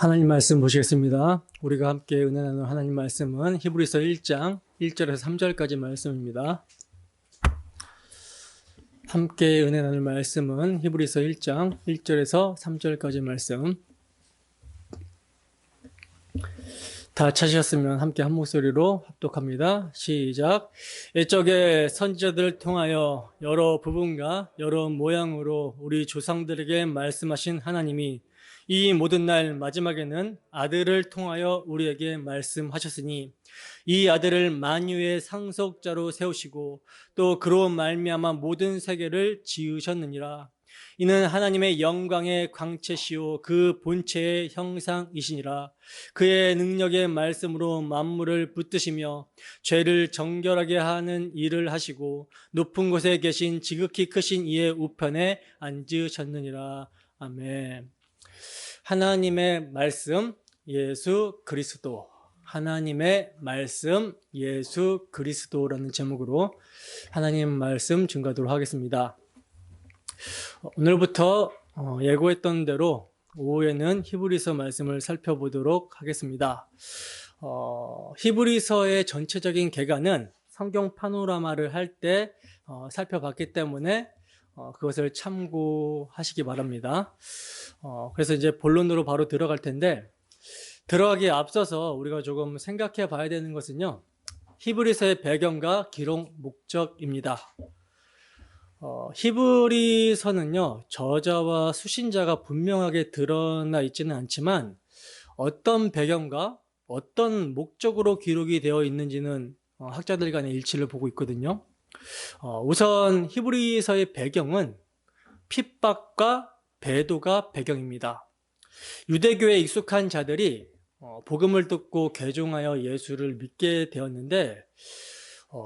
하나님 말씀 보시겠습니다. 우리가 함께 은혜 나눌 하나님 말씀은 히브리서 1장 1절에서 3절까지 말씀입니다. 함께 은혜 나눌 말씀은 히브리서 1장 1절에서 3절까지 말씀. 다 찾으셨으면 함께 한 목소리로 합독합니다. 시작. 옛적에 선지자들을 통하여 여러 부분과 여러 모양으로 우리 조상들에게 말씀하신 하나님이 이 모든 날 마지막에는 아들을 통하여 우리에게 말씀하셨으니 이 아들을 만유의 상속자로 세우시고 또 그로 말미암아 모든 세계를 지으셨느니라. 이는 하나님의 영광의 광채시요 그 본체의 형상이시니라. 그의 능력의 말씀으로 만물을 붙드시며 죄를 정결하게 하는 일을 하시고 높은 곳에 계신 지극히 크신 이의 우편에 앉으셨느니라. 아멘. 하나님의 말씀 예수 그리스도, 하나님의 말씀 예수 그리스도라는 제목으로 하나님 말씀 증거하도록 하겠습니다. 오늘부터 예고했던 대로 오후에는 히브리서 말씀을 살펴보도록 하겠습니다. 히브리서의 전체적인 개관은 성경 파노라마를 할 때 살펴봤기 때문에 그것을 참고하시기 바랍니다. 그래서 이제 본론으로 바로 들어갈 텐데, 들어가기에 앞서서 우리가 조금 생각해 봐야 되는 것은요, 히브리서의 배경과 기록 목적입니다. 히브리서는요, 저자와 수신자가 분명하게 드러나 있지는 않지만 어떤 배경과 어떤 목적으로 기록이 되어 있는지는 학자들 간의 일치를 보고 있거든요. 우선 히브리서의 배경은 핍박과 배도가 배경입니다. 유대교에 익숙한 자들이 복음을 듣고 개종하여 예수를 믿게 되었는데,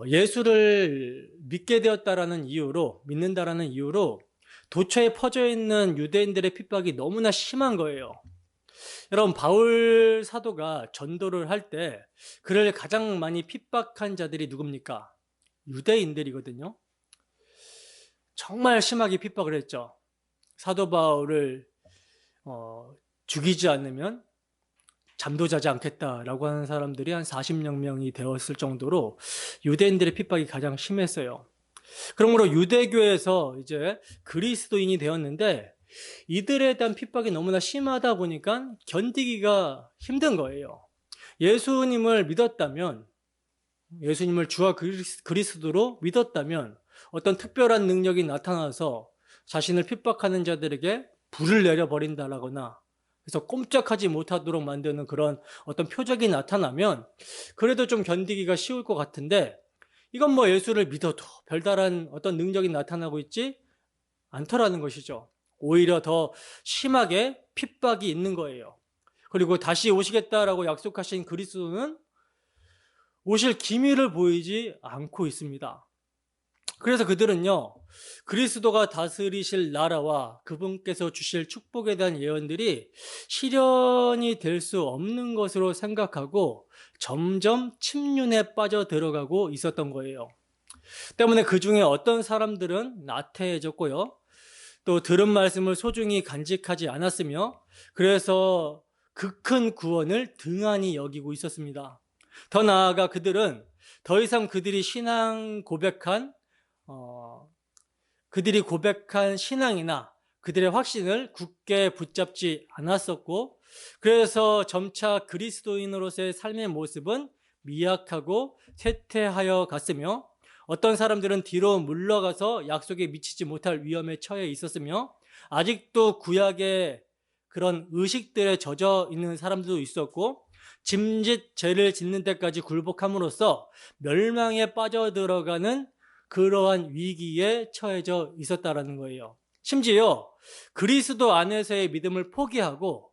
예수를 믿게 되었다라는 이유로, 믿는다라는 이유로 도처에 퍼져 있는 유대인들의 핍박이 너무나 심한 거예요. 여러분, 바울 사도가 전도를 할 때 그를 가장 많이 핍박한 자들이 누굽니까? 유대인들이거든요. 정말 심하게 핍박을 했죠. 사도 바울을 죽이지 않으면 잠도 자지 않겠다라고 하는 사람들이 한 40여 명이 되었을 정도로 유대인들의 핍박이 가장 심했어요. 그러므로 유대교에서 이제 그리스도인이 되었는데, 이들에 대한 핍박이 너무나 심하다 보니까 견디기가 힘든 거예요. 예수님을 믿었다면, 예수님을 주와 그리스도로 믿었다면 어떤 특별한 능력이 나타나서 자신을 핍박하는 자들에게 불을 내려버린다라거나, 그래서 꼼짝하지 못하도록 만드는 그런 어떤 표적이 나타나면 그래도 좀 견디기가 쉬울 것 같은데, 이건 뭐 예수를 믿어도 별다른 어떤 능력이 나타나고 있지 않더라는 것이죠. 오히려 더 심하게 핍박이 있는 거예요. 그리고 다시 오시겠다라고 약속하신 그리스도는 오실 기미를 보이지 않고 있습니다. 그래서 그들은요, 그리스도가 다스리실 나라와 그분께서 주실 축복에 대한 예언들이 실현이 될 수 없는 것으로 생각하고 점점 침륜에 빠져 들어가고 있었던 거예요. 때문에 그 중에 어떤 사람들은 나태해졌고요, 또 들은 말씀을 소중히 간직하지 않았으며, 그래서 그 큰 구원을 등한히 여기고 있었습니다. 더 나아가 그들은 더 이상 그들이 고백한 신앙이나 그들의 확신을 굳게 붙잡지 않았었고, 그래서 점차 그리스도인으로서의 삶의 모습은 미약하고 쇠퇴하여 갔으며, 어떤 사람들은 뒤로 물러가서 약속에 미치지 못할 위험에 처해 있었으며, 아직도 구약의 그런 의식들에 젖어 있는 사람들도 있었고, 짐짓 죄를 짓는 데까지 굴복함으로써 멸망에 빠져들어가는 그러한 위기에 처해져 있었다라는 거예요. 심지어 그리스도 안에서의 믿음을 포기하고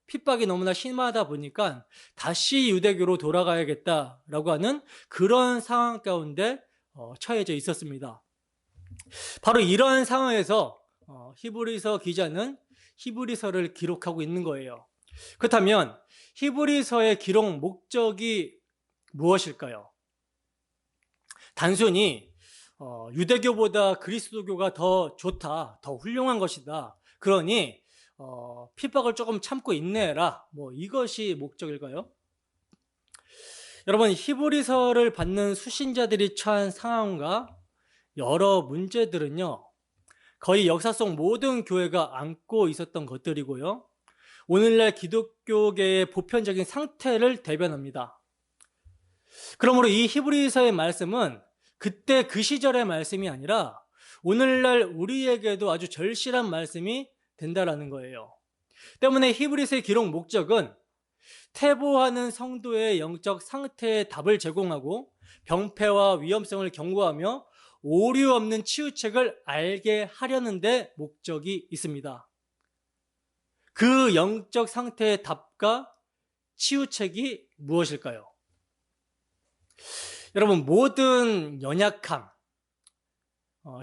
핍박이 너무나 심하다 보니까 다시 유대교로 돌아가야겠다라고 하는 그런 상황 가운데 처해져 있었습니다. 바로 이러한 상황에서 히브리서 기자는 히브리서를 기록하고 있는 거예요. 그렇다면 히브리서의 기록 목적이 무엇일까요? 단순히 유대교보다 그리스도교가 더 좋다, 더 훌륭한 것이다, 그러니 핍박을 조금 참고 인내해라. 이것이 목적일까요? 여러분, 히브리서를 받는 수신자들이 처한 상황과 여러 문제들은요, 거의 역사 속 모든 교회가 안고 있었던 것들이고요, 오늘날 기독교계의 보편적인 상태를 대변합니다. 그러므로 이 히브리서의 말씀은 그때 그 시절의 말씀이 아니라 오늘날 우리에게도 아주 절실한 말씀이 된다라는 거예요. 때문에 히브리서의 기록 목적은 퇴보하는 성도의 영적 상태에 답을 제공하고 병폐와 위험성을 경고하며 오류 없는 치유책을 알게 하려는 데 목적이 있습니다. 그 영적 상태의 답과 치유책이 무엇일까요? 여러분, 모든 연약함,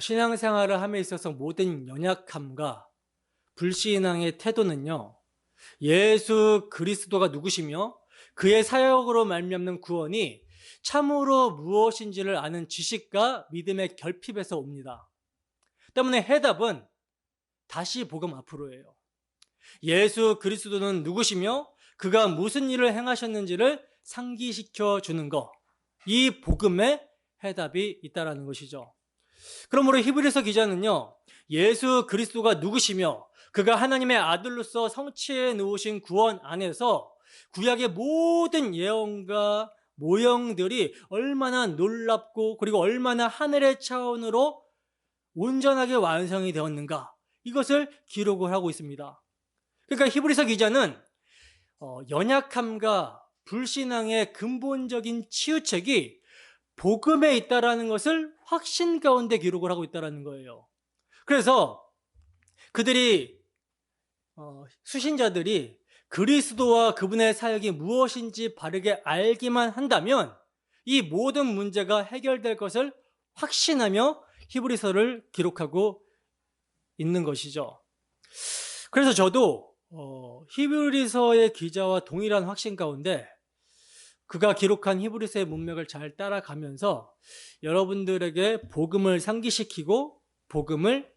신앙생활을 함에 있어서 모든 연약함과 불신앙의 태도는요, 예수 그리스도가 누구시며 그의 사역으로 말미암는 구원이 참으로 무엇인지를 아는 지식과 믿음의 결핍에서 옵니다. 때문에 해답은 다시 복음 앞으로예요. 예수 그리스도는 누구시며 그가 무슨 일을 행하셨는지를 상기시켜 주는 것, 이 복음에 해답이 있다라는 것이죠. 그러므로 히브리서 기자는요, 예수 그리스도가 누구시며 그가 하나님의 아들로서 성취해 놓으신 구원 안에서 구약의 모든 예언과 모형들이 얼마나 놀랍고 그리고 얼마나 하늘의 차원으로 온전하게 완성이 되었는가, 이것을 기록을 하고 있습니다. 그러니까 히브리서 기자는 연약함과 불신앙의 근본적인 치유책이 복음에 있다라는 것을 확신 가운데 기록을 하고 있다라는 거예요. 그래서 그들이 수신자들이 그리스도와 그분의 사역이 무엇인지 바르게 알기만 한다면 이 모든 문제가 해결될 것을 확신하며 히브리서를 기록하고 있는 것이죠. 그래서 저도 히브리서의 기자와 동일한 확신 가운데 그가 기록한 히브리서의 문맥을 잘 따라가면서 여러분들에게 복음을 상기시키고 복음을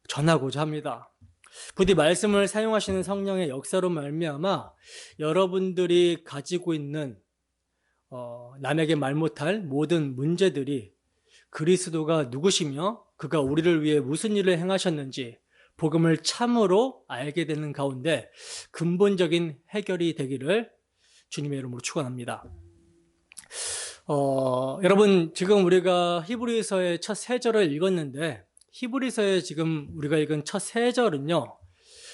전하고자 합니다. 부디 말씀을 사용하시는 성령의 역사로 말미암아 여러분들이 가지고 있는 남에게 말 못할 모든 문제들이 그리스도가 누구시며 그가 우리를 위해 무슨 일을 행하셨는지 복음을 참으로 알게 되는 가운데 근본적인 해결이 되기를 주님의 이름으로 축원합니다. 여러분, 지금 우리가 히브리서의 첫 세 절을 읽었는데 히브리서의 지금 우리가 읽은 첫 세 절은요,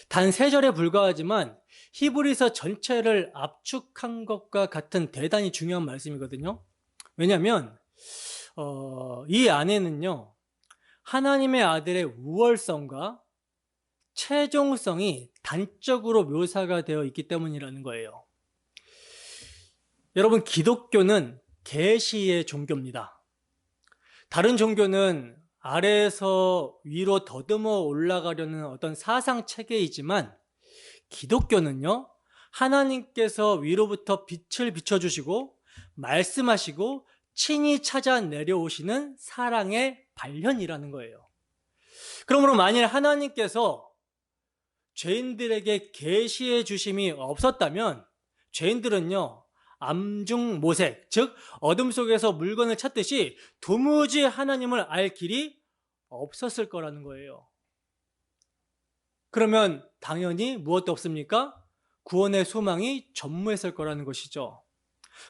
단 세 절에 불과하지만 히브리서 전체를 압축한 것과 같은 대단히 중요한 말씀이거든요. 왜냐하면 이 안에는요, 하나님의 아들의 우월성과 최종성이 단적으로 묘사가 되어 있기 때문이라는 거예요. 여러분, 기독교는 계시의 종교입니다. 다른 종교는 아래에서 위로 더듬어 올라가려는 어떤 사상 체계이지만 기독교는요, 하나님께서 위로부터 빛을 비춰주시고 말씀하시고 친히 찾아 내려오시는 사랑의 발현이라는 거예요. 그러므로 만일 하나님께서 죄인들에게 계시해 주심이 없었다면 죄인들은요, 암중모색, 즉 어둠 속에서 물건을 찾듯이 도무지 하나님을 알 길이 없었을 거라는 거예요. 그러면 당연히 무엇도 없습니까? 구원의 소망이 전무했을 거라는 것이죠.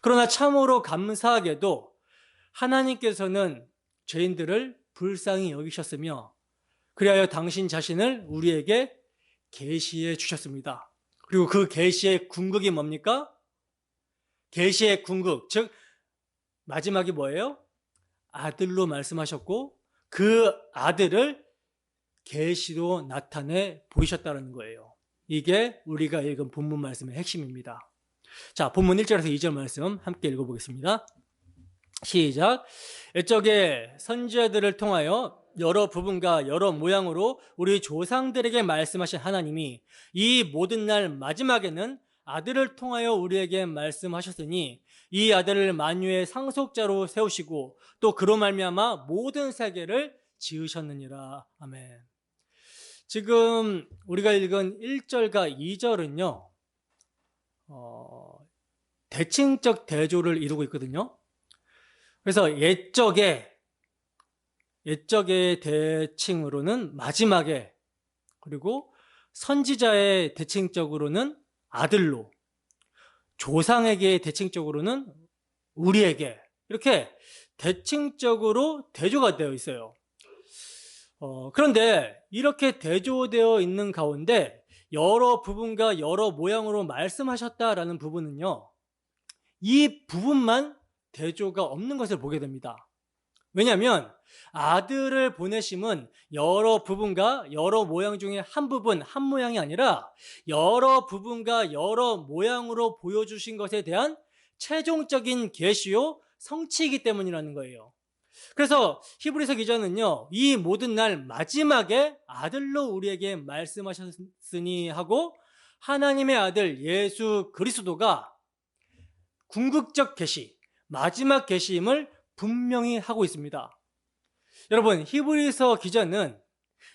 그러나 참으로 감사하게도 하나님께서는 죄인들을 불쌍히 여기셨으며 그리하여 당신 자신을 우리에게 계시해 주셨습니다. 그리고 그 계시의 궁극이 뭡니까? 계시의 궁극, 즉 마지막이 뭐예요? 아들로 말씀하셨고 그 아들을 계시로 나타내 보이셨다는 거예요. 이게 우리가 읽은 본문 말씀의 핵심입니다. 자, 본문 1절에서 2절 말씀 함께 읽어보겠습니다. 시작. 옛적에 선지자들을 통하여 여러 부분과 여러 모양으로 우리 조상들에게 말씀하신 하나님이 이 모든 날 마지막에는 아들을 통하여 우리에게 말씀하셨으니 이 아들을 만유의 상속자로 세우시고 또 그로 말미암아 모든 세계를 지으셨느니라. 아멘. 지금 우리가 읽은 1절과 2절은요, 대칭적 대조를 이루고 있거든요. 그래서 옛적의 대칭으로는 마지막에, 그리고 선지자의 대칭적으로는 아들로, 조상에게 대칭적으로는 우리에게, 이렇게 대칭적으로 대조가 되어 있어요. 그런데 이렇게 대조되어 있는 가운데 여러 부분과 여러 모양으로 말씀하셨다라는 부분은요, 이 부분만 대조가 없는 것을 보게 됩니다. 왜냐하면 아들을 보내심은 여러 부분과 여러 모양 중에 한 부분, 한 모양이 아니라 여러 부분과 여러 모양으로 보여주신 것에 대한 최종적인 계시요 성취이기 때문이라는 거예요. 그래서 히브리서 기자는요, 이 모든 날 마지막에 아들로 우리에게 말씀하셨으니 하고, 하나님의 아들 예수 그리스도가 궁극적 계시, 마지막 계시임을 분명히 하고 있습니다. 여러분, 히브리서 기자는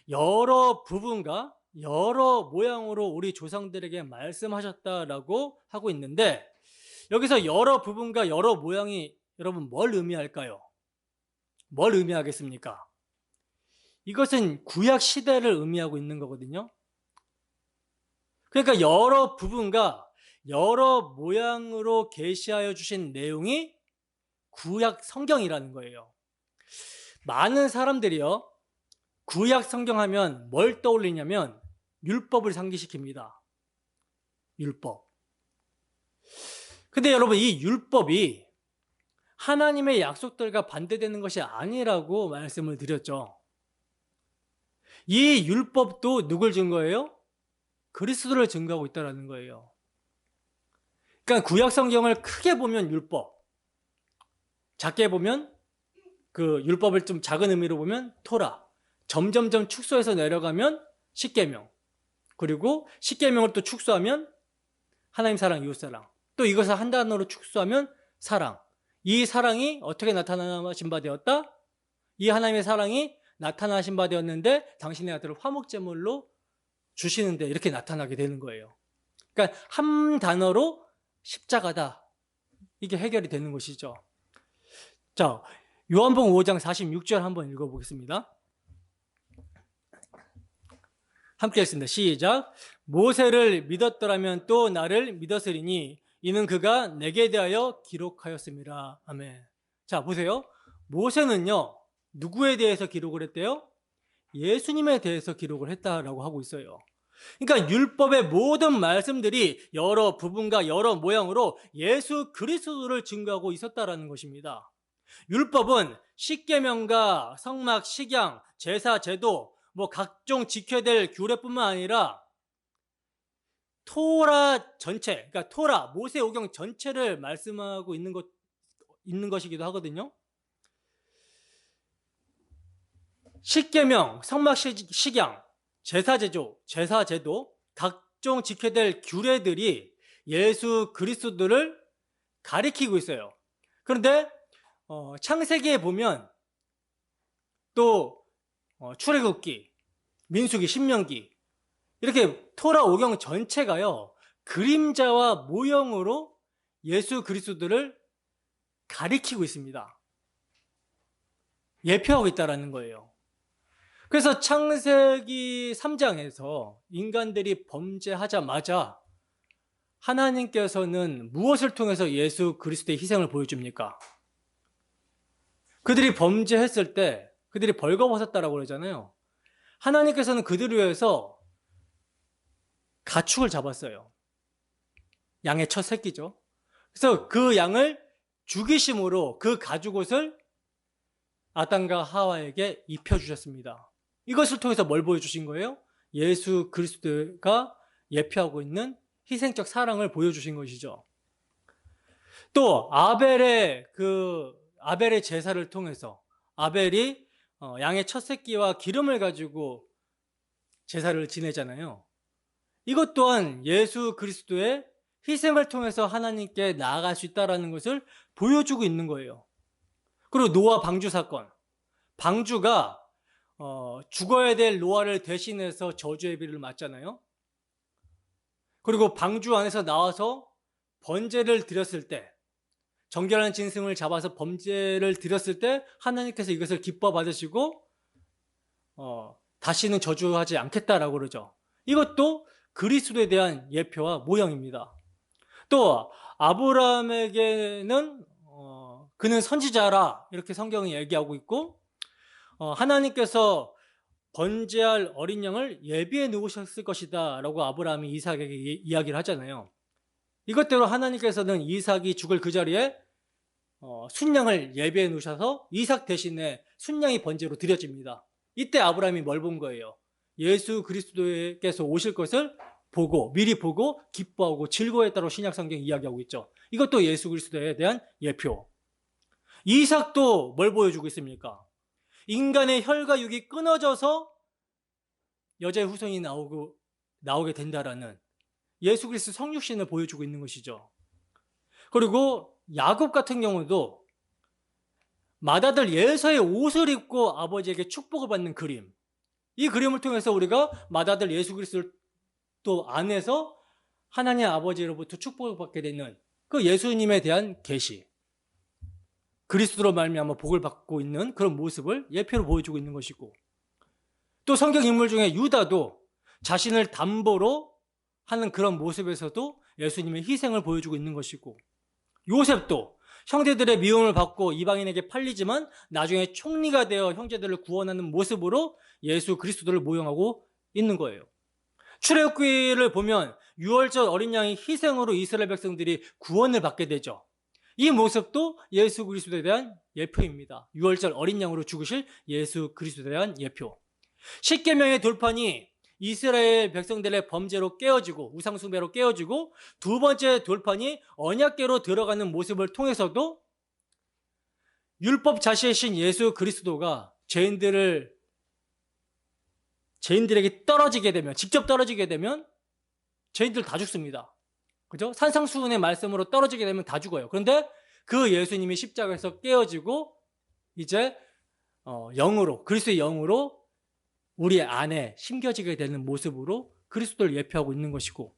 여러 부분과 여러 모양으로 우리 조상들에게 말씀하셨다라고 하고 있는데, 여기서 여러 부분과 여러 모양이 여러분 뭘 의미할까요? 뭘 의미하겠습니까? 이것은 구약 시대를 의미하고 있는 거거든요. 그러니까 여러 부분과 여러 모양으로 계시하여 주신 내용이 구약 성경이라는 거예요. 많은 사람들이요, 구약 성경 하면 뭘 떠올리냐면 율법을 상기시킵니다. 율법. 근데 여러분, 이 율법이 하나님의 약속들과 반대되는 것이 아니라고 말씀을 드렸죠. 이 율법도 누굴 증거해요? 그리스도를 증거하고 있다는 거예요. 그러니까 구약 성경을 크게 보면 율법, 작게 보면 그 율법을 좀 작은 의미로 보면 토라, 점점점 축소해서 내려가면 십계명, 그리고 십계명을 또 축소하면 하나님 사랑, 이웃 사랑, 또 이것을 한 단어로 축소하면 사랑. 이 사랑이 어떻게 나타나신 바 되었다? 이 하나님의 사랑이 나타나신 바 되었는데 당신의 아들을 화목제물로 주시는데 이렇게 나타나게 되는 거예요. 그러니까 한 단어로 십자가다, 이게 해결이 되는 것이죠. 자, 요한복음 5장 46절 한번 읽어보겠습니다. 함께 읽습니다. 시작. 모세를 믿었더라면 또 나를 믿었으리니 이는 그가 내게 대하여 기록하였습니다. 아멘. 자, 보세요. 모세는요, 누구에 대해서 기록을 했대요? 예수님에 대해서 기록을 했다라고 하고 있어요. 그러니까 율법의 모든 말씀들이 여러 부분과 여러 모양으로 예수 그리스도를 증거하고 있었다라는 것입니다. 율법은 십계명과 성막, 식양, 제사, 제도, 각종 지켜야 될 규례뿐만 아니라 토라 전체, 그러니까 토라, 모세 오경 전체를 말씀하고 있는 것이기도 하거든요. 십계명, 성막, 식양, 제사, 제도, 각종 지켜야 될 규례들이 예수 그리스도를 가리키고 있어요. 그런데 창세기에 보면 또 출애굽기, 민수기, 신명기, 이렇게 토라 오경 전체가요, 그림자와 모형으로 예수 그리스도를 가리키고 있습니다. 예표하고 있다는 거예요. 그래서 창세기 3장에서 인간들이 범죄하자마자 하나님께서는 무엇을 통해서 예수 그리스도의 희생을 보여줍니까? 그들이 범죄했을 때 그들이 벌거벗었다라고 그러잖아요. 하나님께서는 그들을 위해서 가축을 잡았어요. 양의 첫 새끼죠. 그래서 그 양을 죽이심으로 그 가죽옷을 아담과 하와에게 입혀주셨습니다. 이것을 통해서 뭘 보여주신 거예요? 예수 그리스도가 예표하고 있는 희생적 사랑을 보여주신 것이죠. 또 아벨의 제사를 통해서 아벨이 양의 첫 새끼와 기름을 가지고 제사를 지내잖아요. 이것 또한 예수 그리스도의 희생을 통해서 하나님께 나아갈 수 있다는 것을 보여주고 있는 거예요. 그리고 노아 방주 사건, 방주가 죽어야 될 노아를 대신해서 저주의 비를 맞잖아요. 그리고 방주 안에서 나와서 번제를 드렸을 때, 정결한 짐승을 잡아서 범죄를 드렸을 때 하나님께서 이것을 기뻐 받으시고 다시는 저주하지 않겠다라고 그러죠. 이것도 그리스도에 대한 예표와 모형입니다. 또 아브라함에게는 그는 선지자라 이렇게 성경이 얘기하고 있고, 하나님께서 번제할 어린 양을 예비해 놓으셨을 것이다 라고 아브라함이 이삭에게 이야기를 하잖아요. 이것대로 하나님께서는 이삭이 죽을 그 자리에 순양을 예비해 놓으셔서 이삭 대신에 순양이 번제로 드려집니다. 이때 아브라함이 뭘 본 거예요? 예수 그리스도께서 오실 것을 미리 보고 기뻐하고 즐거워했다고 신약 성경이 이야기하고 있죠. 이것도 예수 그리스도에 대한 예표. 이삭도 뭘 보여주고 있습니까? 인간의 혈과 육이 끊어져서 여자의 후손이 나오게 된다라는 예수 그리스도 성육신을 보여주고 있는 것이죠. 그리고 야곱 같은 경우도 맏아들 예서의 옷을 입고 아버지에게 축복을 받는 그림. 이 그림을 통해서 우리가 맏아들 예수 그리스도를 또 안에서 하나님 아버지로부터 축복을 받게 되는 그 예수님에 대한 계시. 그리스도로 말미암아 복을 받고 있는 그런 모습을 예표로 보여주고 있는 것이고, 또 성경 인물 중에 유다도 자신을 담보로 하는 그런 모습에서도 예수님의 희생을 보여주고 있는 것이고, 요셉도 형제들의 미움을 받고 이방인에게 팔리지만 나중에 총리가 되어 형제들을 구원하는 모습으로 예수 그리스도를 모형하고 있는 거예요. 출애굽기를 보면 유월절 어린 양의 희생으로 이스라엘 백성들이 구원을 받게 되죠. 이 모습도 예수 그리스도에 대한 예표입니다. 유월절 어린 양으로 죽으실 예수 그리스도에 대한 예표. 십계명의 돌판이 이스라엘 백성들의 범죄로 깨어지고 우상숭배로 깨어지고, 두 번째 돌판이 언약궤로 들어가는 모습을 통해서도 율법 자체이신 예수 그리스도가 죄인들에게 떨어지게 되면, 직접 떨어지게 되면 죄인들 다 죽습니다. 그죠? 산상수훈의 말씀으로 떨어지게 되면 다 죽어요. 그런데 그 예수님이 십자가에서 깨어지고 이제 영으로, 그리스도의 영으로 우리 안에 심겨지게 되는 모습으로 그리스도를 예표하고 있는 것이고,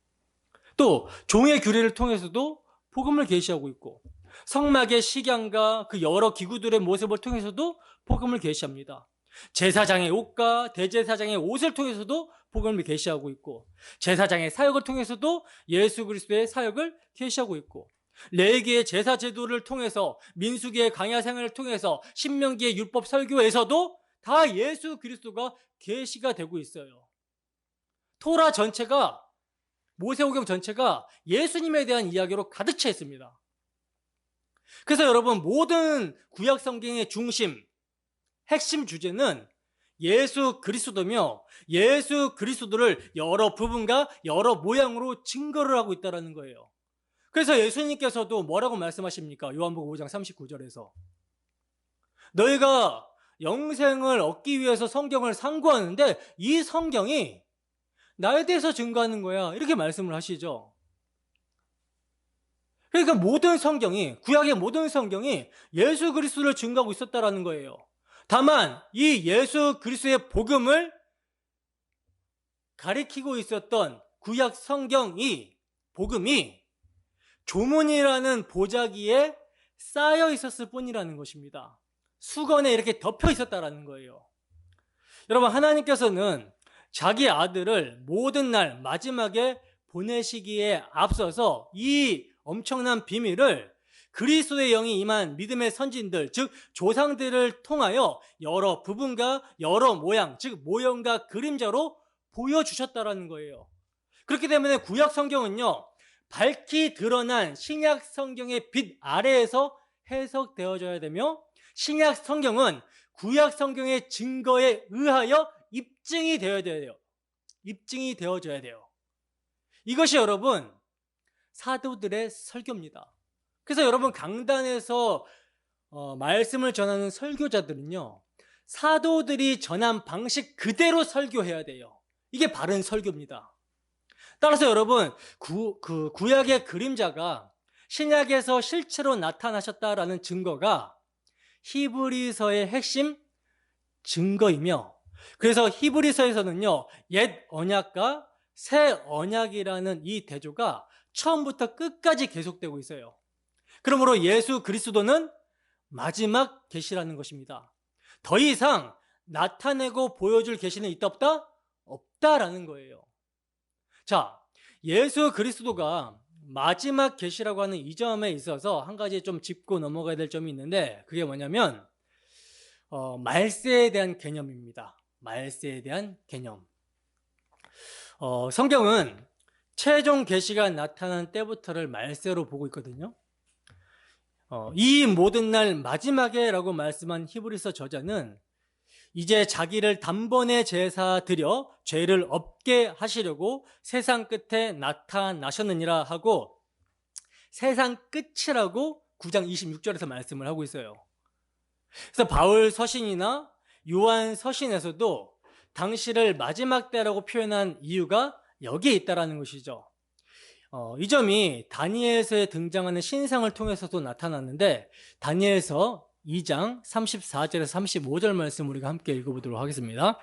또 종의 규례를 통해서도 복음을 계시하고 있고, 성막의 식양과 그 여러 기구들의 모습을 통해서도 복음을 계시합니다. 제사장의 옷과 대제사장의 옷을 통해서도 복음을 계시하고 있고, 제사장의 사역을 통해서도 예수 그리스도의 사역을 계시하고 있고, 레위기의 제사 제도를 통해서, 민수기의 강야 생활을 통해서, 신명기의 율법 설교에서도 다 예수 그리스도가 계시가 되고 있어요. 토라 전체가, 모세오경 전체가 예수님에 대한 이야기로 가득 차 있습니다. 그래서 여러분, 모든 구약 성경의 중심, 핵심 주제는 예수 그리스도며, 예수 그리스도를 여러 부분과 여러 모양으로 증거를 하고 있다는 거예요. 그래서 예수님께서도 뭐라고 말씀하십니까? 요한복음 5장 39절에서 너희가 영생을 얻기 위해서 성경을 상고하는데 이 성경이 나에 대해서 증거하는 거야, 이렇게 말씀을 하시죠. 그러니까 모든 성경이, 구약의 모든 성경이 예수 그리스도를 증거하고 있었다라는 거예요. 다만 이 예수 그리스도의 복음을 가리키고 있었던 구약 성경이, 복음이 조문이라는 보자기에 쌓여 있었을 뿐이라는 것입니다. 수건에 이렇게 덮여 있었다라는 거예요. 여러분, 하나님께서는 자기 아들을 모든 날 마지막에 보내시기에 앞서서 이 엄청난 비밀을 그리스도의 영이 임한 믿음의 선진들, 즉 조상들을 통하여 여러 부분과 여러 모양, 즉 모형과 그림자로 보여주셨다라는 거예요. 그렇기 때문에 구약 성경은요, 밝히 드러난 신약 성경의 빛 아래에서 해석되어져야 되며, 신약 성경은 구약 성경의 증거에 의하여 입증이 되어야 돼요. 입증이 되어져야 돼요. 이것이 여러분, 사도들의 설교입니다. 그래서 여러분, 강단에서 말씀을 전하는 설교자들은요, 사도들이 전한 방식 그대로 설교해야 돼요. 이게 바른 설교입니다. 따라서 여러분, 구약의 그림자가 신약에서 실체로 나타나셨다라는 증거가 히브리서의 핵심 증거이며, 그래서 히브리서에서는요, 옛 언약과 새 언약이라는 이 대조가 처음부터 끝까지 계속되고 있어요. 그러므로 예수 그리스도는 마지막 계시라는 것입니다. 더 이상 나타내고 보여줄 계시는 있다 없다? 없다라는 거예요. 자, 예수 그리스도가 마지막 계시라고 하는 이 점에 있어서 한 가지 좀 짚고 넘어가야 될 점이 있는데, 그게 뭐냐면 말세에 대한 개념입니다. 말세에 대한 개념. 성경은 최종 계시가 나타난 때부터를 말세로 보고 있거든요. 이 모든 날 마지막에라고 말씀한 히브리서 저자는 이제 자기를 단번에 제사 드려 죄를 없게 하시려고 세상 끝에 나타나셨느니라 하고, 세상 끝이라고 9장 26절에서 말씀을 하고 있어요. 그래서 바울 서신이나 요한 서신에서도 당시를 마지막 때라고 표현한 이유가 여기에 있다라는 것이죠. 이 점이 다니엘서에 등장하는 신상을 통해서도 나타났는데, 다니엘서 2장 34절에서 35절 말씀 우리가 함께 읽어보도록 하겠습니다.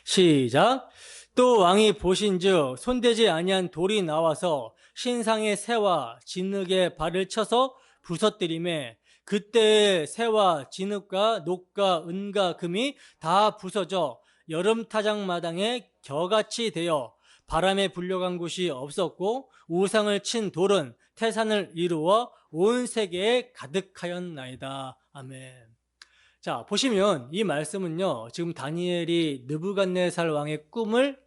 시작. 또 왕이 보신즉 손대지 아니한 돌이 나와서 신상의 새와 진흙에 발을 쳐서 부서뜨리매, 그때의 새와 진흙과 녹과 은과 금이 다 부서져 여름타작마당에 겨같이 되어 바람에 불려간 곳이 없었고, 우상을 친 돌은 태산을 이루어 온 세계에 가득하였나이다. 아멘. 자, 보시면 이 말씀은요, 지금 다니엘이 느부갓네살 왕의 꿈을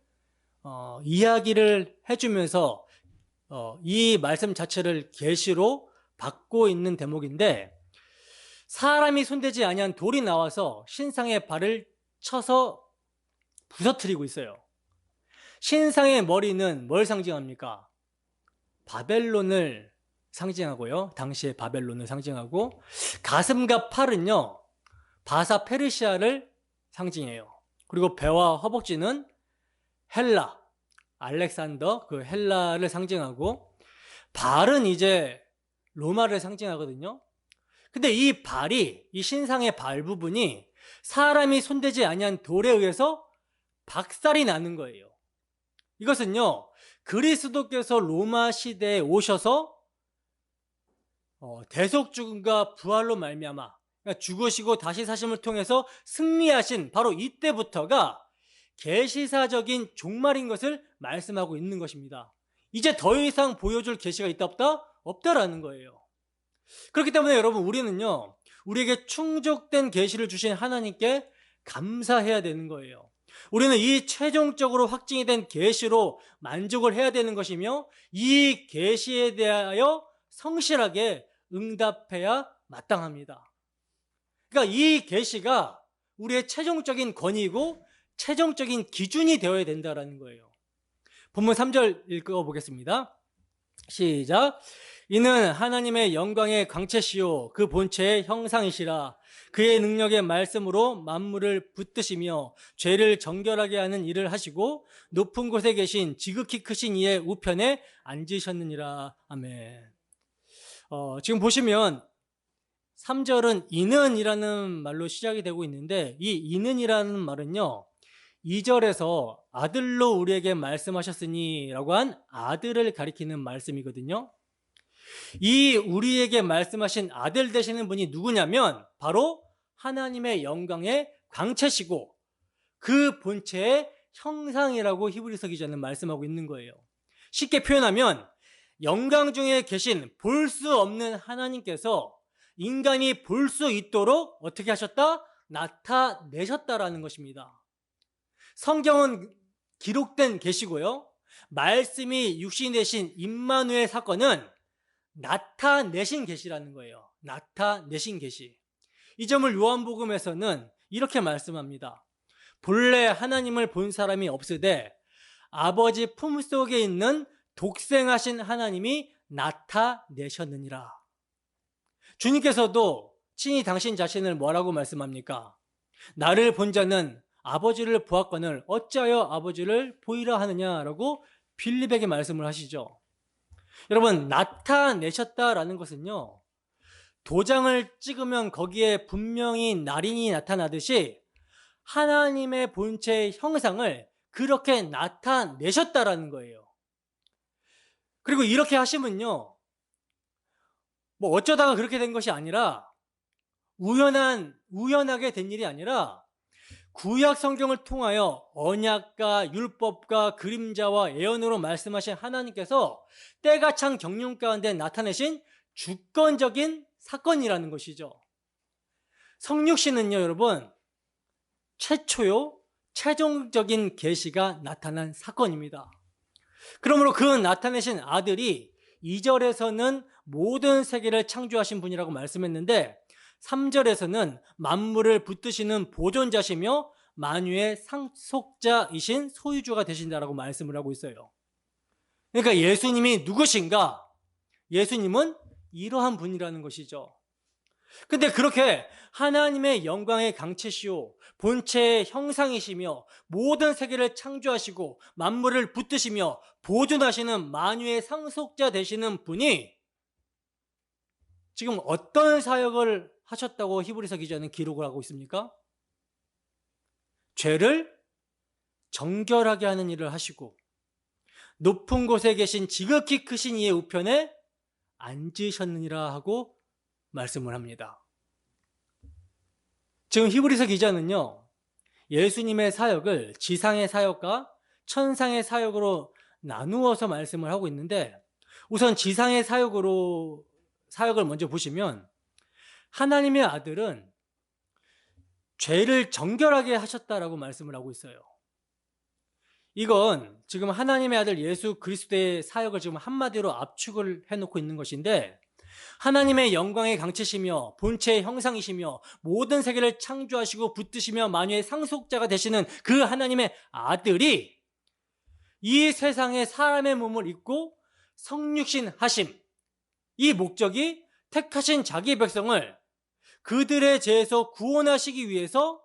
이야기를 해주면서 이 말씀 자체를 계시로 받고 있는 대목인데, 사람이 손대지 아니한 돌이 나와서 신상의 발을 쳐서 부서뜨리고 있어요. 신상의 머리는 뭘 상징합니까? 바벨론을 상징하고요. 당시의 바벨론을 상징하고, 가슴과 팔은요, 바사 페르시아를 상징해요. 그리고 배와 허벅지는 헬라, 알렉산더 그 헬라를 상징하고, 발은 이제 로마를 상징하거든요. 근데 이 발이, 이 신상의 발 부분이 사람이 손대지 아니한 돌에 의해서 박살이 나는 거예요. 이것은요, 그리스도께서 로마 시대에 오셔서 대속 죽음과 부활로 말미암아, 그러니까 죽으시고 다시 사심을 통해서 승리하신 바로 이때부터가 계시사적인 종말인 것을 말씀하고 있는 것입니다. 이제 더 이상 보여줄 계시가 있다 없다? 없다라는 거예요. 그렇기 때문에 여러분, 우리는요, 우리에게 충족된 계시를 주신 하나님께 감사해야 되는 거예요. 우리는 이 최종적으로 확증이 된 계시로 만족을 해야 되는 것이며, 이 계시에 대하여 성실하게 응답해야 마땅합니다. 그러니까 이 계시가 우리의 최종적인 권위이고 최종적인 기준이 되어야 된다는 거예요. 본문 3절 읽어보겠습니다. 시작. 이는 하나님의 영광의 광채시요 그 본체의 형상이시라. 그의 능력의 말씀으로 만물을 붙드시며 죄를 정결하게 하는 일을 하시고, 높은 곳에 계신 지극히 크신 이의 우편에 앉으셨느니라. 아멘. 지금 보시면 3절은 이는이라는 말로 시작이 되고 있는데, 이 이는이라는 말은요, 2절에서 아들로 우리에게 말씀하셨으니 라고 한 아들을 가리키는 말씀이거든요. 이 우리에게 말씀하신 아들 되시는 분이 누구냐면 바로 하나님의 영광의 광채시고 그 본체의 형상이라고 히브리서 기자는 말씀하고 있는 거예요. 쉽게 표현하면 영광 중에 계신 볼 수 없는 하나님께서 인간이 볼 수 있도록 어떻게 하셨다? 나타내셨다라는 것입니다. 성경은 기록된 계시고요, 말씀이 육신이 되신 임마누엘 사건은 나타내신 계시라는 거예요. 나타내신 계시. 이 점을 요한복음에서는 이렇게 말씀합니다. 본래 하나님을 본 사람이 없으되 아버지 품속에 있는 독생하신 하나님이 나타내셨느니라. 주님께서도 친히 당신 자신을 뭐라고 말씀합니까? 나를 본 자는 아버지를 보았거늘 어찌하여 아버지를 보이라 하느냐라고 빌립에게 말씀을 하시죠. 여러분, 나타내셨다라는 것은요, 도장을 찍으면 거기에 분명히 날인이 나타나듯이 하나님의 본체의 형상을 그렇게 나타내셨다라는 거예요. 그리고 이렇게 하시면요, 뭐 어쩌다가 그렇게 된 것이 아니라 우연하게 된 일이 아니라 구약 성경을 통하여 언약과 율법과 그림자와 예언으로 말씀하신 하나님께서 때가 찬 경륜 가운데 나타내신 주권적인 사건이라는 것이죠. 성육신은요, 여러분, 최초요, 최종적인 계시가 나타난 사건입니다. 그러므로 그 나타내신 아들이 2절에서는 모든 세계를 창조하신 분이라고 말씀했는데 3절에서는 만물을 붙드시는 보존자시며 만유의 상속자이신 소유주가 되신다라고 말씀을 하고 있어요. 그러니까 예수님이 누구신가? 예수님은 이러한 분이라는 것이죠. 근데 그렇게 하나님의 영광의 강체시오 본체의 형상이시며 모든 세계를 창조하시고 만물을 붙드시며 보존하시는 만유의 상속자 되시는 분이 지금 어떤 사역을 하셨다고 히브리서 기자는 기록을 하고 있습니까? 죄를 정결하게 하는 일을 하시고 높은 곳에 계신 지극히 크신 이의 우편에 앉으셨느니라 하고 말씀을 합니다. 지금 히브리서 기자는요, 예수님의 사역을 지상의 사역과 천상의 사역으로 나누어서 말씀을 하고 있는데, 우선 지상의 사역을 먼저 보시면 하나님의 아들은 죄를 정결하게 하셨다라고 말씀을 하고 있어요. 이건 지금 하나님의 아들 예수 그리스도의 사역을 지금 한마디로 압축을 해놓고 있는 것인데, 하나님의 영광의 강체시며 본체의 형상이시며 모든 세계를 창조하시고 붙드시며 만유의 상속자가 되시는 그 하나님의 아들이 이 세상에 사람의 몸을 입고 성육신 하심, 이 목적이 택하신 자기 백성을 그들의 죄에서 구원하시기 위해서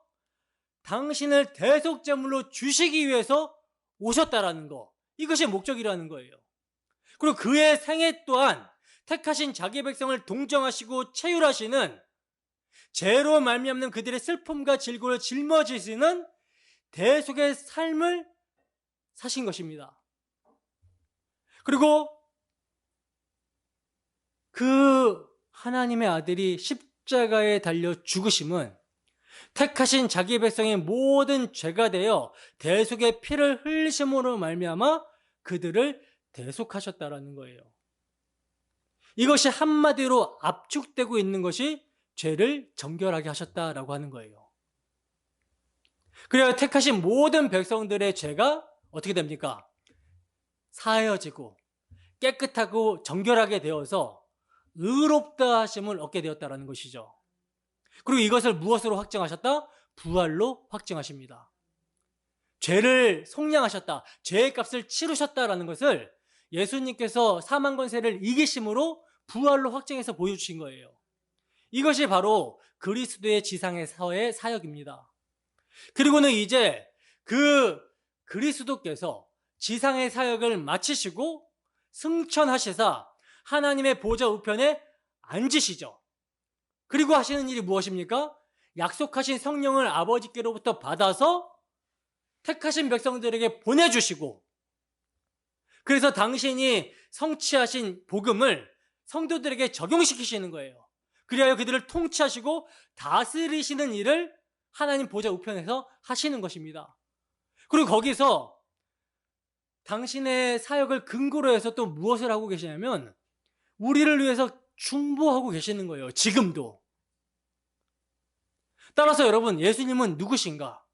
당신을 대속제물로 주시기 위해서 오셨다라는 거, 이것이 목적이라는 거예요. 그리고 그의 생애 또한 택하신 자기 백성을 동정하시고 체휼하시는, 죄로 말미암는 그들의 슬픔과 질고를 짊어지시는 대속의 삶을 사신 것입니다. 그리고 그 하나님의 아들이 십자가에 달려 죽으심은 택하신 자기 백성의 모든 죄가 되어 대속의 피를 흘리심으로 말미암아 그들을 대속하셨다라는 거예요. 이것이 한마디로 압축되고 있는 것이 죄를 정결하게 하셨다라고 하는 거예요. 그래야 택하신 모든 백성들의 죄가 어떻게 됩니까? 사해지고 깨끗하고 정결하게 되어서 의롭다 하심을 얻게 되었다라는 것이죠. 그리고 이것을 무엇으로 확증하셨다? 부활로 확증하십니다. 죄를 속량하셨다, 죄의 값을 치르셨다라는 것을 예수님께서 사망 권세를 이기심으로 부활로 확증해서 보여주신 거예요. 이것이 바로 그리스도의 지상에서의 사역입니다. 그리고는 이제 그 그리스도께서 지상의 사역을 마치시고 승천하시사 하나님의 보좌 우편에 앉으시죠. 그리고 하시는 일이 무엇입니까? 약속하신 성령을 아버지께로부터 받아서 택하신 백성들에게 보내주시고, 그래서 당신이 성취하신 복음을 성도들에게 적용시키시는 거예요. 그리하여 그들을 통치하시고 다스리시는 일을 하나님 보좌 우편에서 하시는 것입니다. 그리고 거기서 당신의 사역을 근거로 해서 또 무엇을 하고 계시냐면 우리를 위해서 중보하고 계시는 거예요. 지금도. 따라서 여러분, 예수님은 누구신가?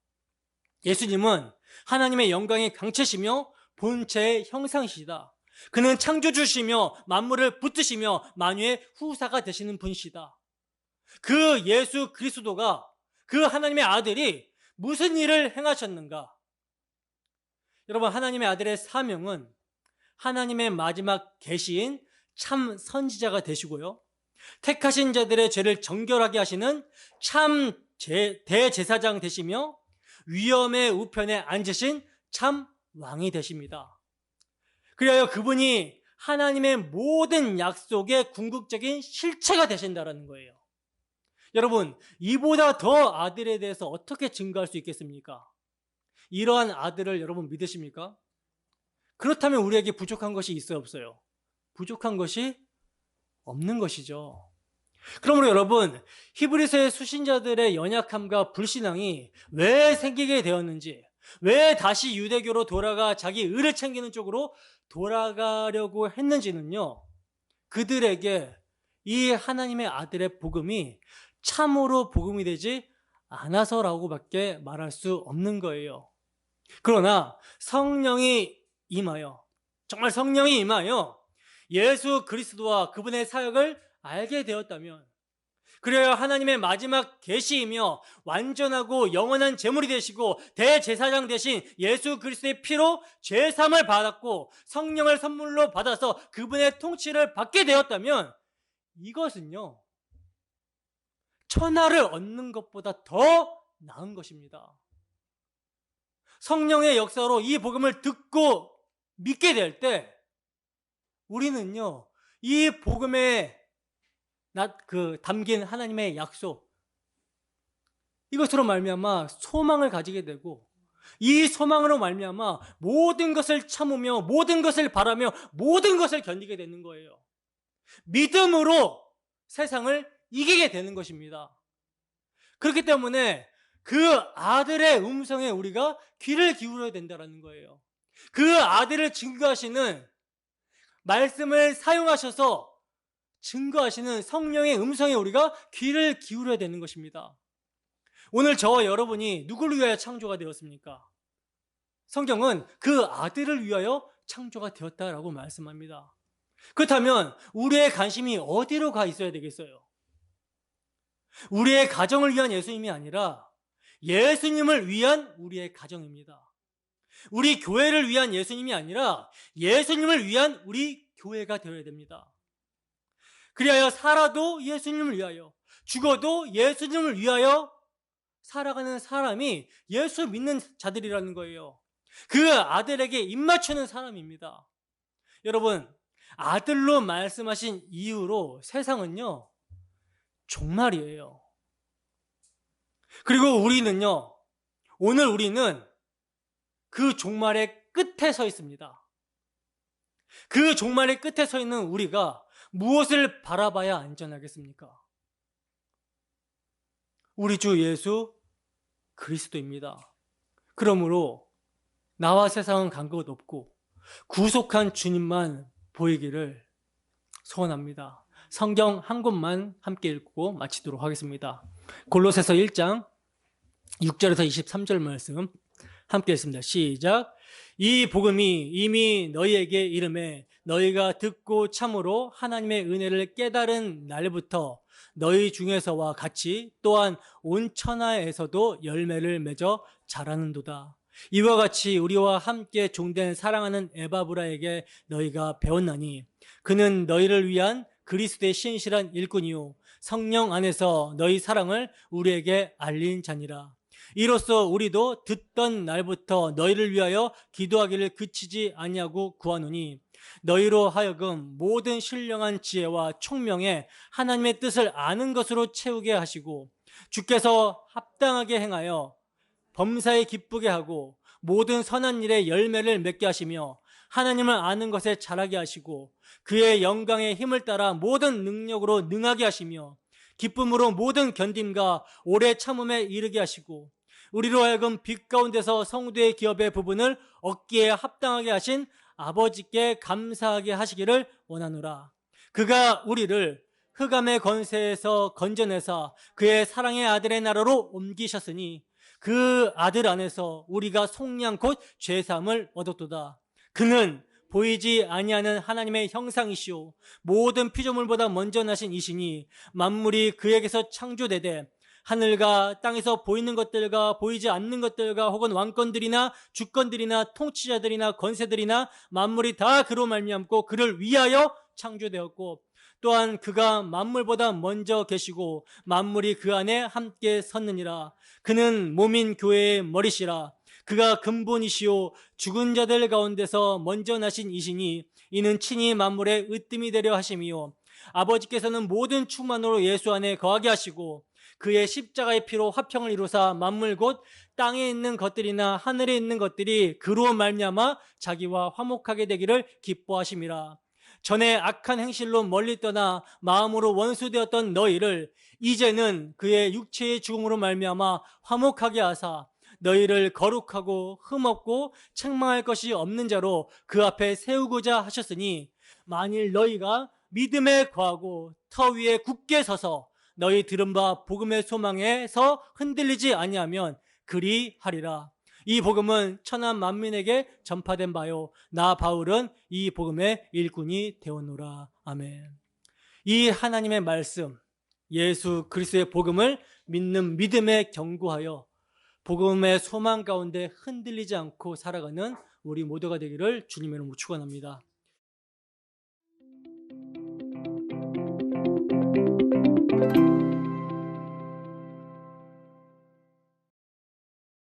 예수님은 하나님의 영광의 강체시며 본체의 형상이시다. 그는 창조주시며 만물을 붙드시며 만유의 후사가 되시는 분이시다. 그 예수 그리스도가, 그 하나님의 아들이 무슨 일을 행하셨는가? 여러분, 하나님의 아들의 사명은 하나님의 마지막 계시인 참 선지자가 되시고요, 택하신 자들의 죄를 정결하게 하시는 참 대제사장 되시며 위엄의 우편에 앉으신 참 왕이 되십니다. 그리하여 그분이 하나님의 모든 약속의 궁극적인 실체가 되신다는 거예요. 여러분, 이보다 더 아들에 대해서 어떻게 증거할 수 있겠습니까? 이러한 아들을 여러분 믿으십니까? 그렇다면 우리에게 부족한 것이 있어요, 없어요? 부족한 것이 없는 것이죠. 그러므로 여러분, 히브리서의 수신자들의 연약함과 불신앙이 왜 생기게 되었는지, 왜 다시 유대교로 돌아가 자기 의를 챙기는 쪽으로 돌아가려고 했는지는요, 그들에게 이 하나님의 아들의 복음이 참으로 복음이 되지 않아서라고밖에 말할 수 없는 거예요. 그러나 성령이 임하여, 정말 성령이 임하여 예수 그리스도와 그분의 사역을 알게 되었다면, 그래야 하나님의 마지막 계시이며 완전하고 영원한 제물이 되시고 대제사장 되신 예수 그리스도의 피로 죄사함을 받았고 성령을 선물로 받아서 그분의 통치를 받게 되었다면, 이것은요, 천하를 얻는 것보다 더 나은 것입니다. 성령의 역사로 이 복음을 듣고 믿게 될 때 우리는요, 이 복음에 담긴 하나님의 약속, 이것으로 말미암아 소망을 가지게 되고, 이 소망으로 말미암아 모든 것을 참으며 모든 것을 바라며 모든 것을 견디게 되는 거예요. 믿음으로 세상을 이기게 되는 것입니다. 그렇기 때문에 그 아들의 음성에 우리가 귀를 기울여야 된다는 거예요. 그 아들을 증거하시는 말씀을 사용하셔서 증거하시는 성령의 음성에 우리가 귀를 기울여야 되는 것입니다. 오늘 저와 여러분이 누구를 위하여 창조가 되었습니까? 성경은 그 아들을 위하여 창조가 되었다라고 말씀합니다. 그렇다면 우리의 관심이 어디로 가 있어야 되겠어요? 우리의 가정을 위한 예수님이 아니라 예수님을 위한 우리의 가정입니다. 우리 교회를 위한 예수님이 아니라 예수님을 위한 우리 교회가 되어야 됩니다. 그리하여 살아도 예수님을 위하여, 죽어도 예수님을 위하여 살아가는 사람이 예수 믿는 자들이라는 거예요. 그 아들에게 입맞추는 사람입니다. 여러분, 아들로 말씀하신 이유로 세상은요, 종말이에요. 그리고 우리는요, 오늘 우리는 그 종말의 끝에 서 있습니다. 그 종말의 끝에 서 있는 우리가 무엇을 바라봐야 안전하겠습니까? 우리 주 예수 그리스도입니다. 그러므로 나와 세상은 간 것 없고 구속한 주님만 보이기를 소원합니다. 성경 한 곳만 함께 읽고 마치도록 하겠습니다. 골로새서 1장 6절에서 23절 말씀 함께 읽습니다. 시작. 이 복음이 이미 너희에게 이름에 너희가 듣고 참으로 하나님의 은혜를 깨달은 날부터 너희 중에서와 같이 또한 온 천하에서도 열매를 맺어 자라는도다. 이와 같이 우리와 함께 종된 사랑하는 에바브라에게 너희가 배웠나니 그는 너희를 위한 그리스도의 신실한 일꾼이요 성령 안에서 너희 사랑을 우리에게 알린 자니라. 이로써 우리도 듣던 날부터 너희를 위하여 기도하기를 그치지 아니하고 구하노니 너희로 하여금 모든 신령한 지혜와 총명에 하나님의 뜻을 아는 것으로 채우게 하시고 주께서 합당하게 행하여 범사에 기쁘게 하고 모든 선한 일에 열매를 맺게 하시며 하나님을 아는 것에 자라게 하시고 그의 영광의 힘을 따라 모든 능력으로 능하게 하시며 기쁨으로 모든 견딤과 오래 참음에 이르게 하시고 우리로 하여금 빛 가운데서 성도의 기업의 부분을 얻기에 합당하게 하신 아버지께 감사하게 하시기를 원하노라. 그가 우리를 흑암의 권세에서 건져내사 그의 사랑의 아들의 나라로 옮기셨으니 그 아들 안에서 우리가 속량 곧 죄사함을 얻었도다. 그는 보이지 아니하는 하나님의 형상이시오 모든 피조물보다 먼저 나신 이시니 만물이 그에게서 창조되되 하늘과 땅에서 보이는 것들과 보이지 않는 것들과 혹은 왕권들이나 주권들이나 통치자들이나 권세들이나 만물이 다 그로 말미암고 그를 위하여 창조되었고 또한 그가 만물보다 먼저 계시고 만물이 그 안에 함께 섰느니라. 그는 몸인 교회의 머리시라. 그가 근본이시오 죽은 자들 가운데서 먼저 나신 이시니 이는 친히 만물의 으뜸이 되려 하심이요 아버지께서는 모든 충만으로 예수 안에 거하게 하시고 그의 십자가의 피로 화평을 이루사 만물 곧 땅에 있는 것들이나 하늘에 있는 것들이 그로 말미암아 자기와 화목하게 되기를 기뻐하심이라. 전에 악한 행실로 멀리 떠나 마음으로 원수되었던 너희를 이제는 그의 육체의 죽음으로 말미암아 화목하게 하사 너희를 거룩하고 흠없고 책망할 것이 없는 자로 그 앞에 세우고자 하셨으니 만일 너희가 믿음에 거하고 터 위에 굳게 서서 너희 들은 바 복음의 소망에서 흔들리지 아니하면 그리하리라. 이 복음은 천하 만민에게 전파된 바요 나 바울은 이 복음의 일꾼이 되었노라. 아멘. 이 하나님의 말씀, 예수 그리스도의 복음을 믿는 믿음에 견고하여 복음의 소망 가운데 흔들리지 않고 살아가는 우리 모두가 되기를 주님의 이름으로 축원합니다.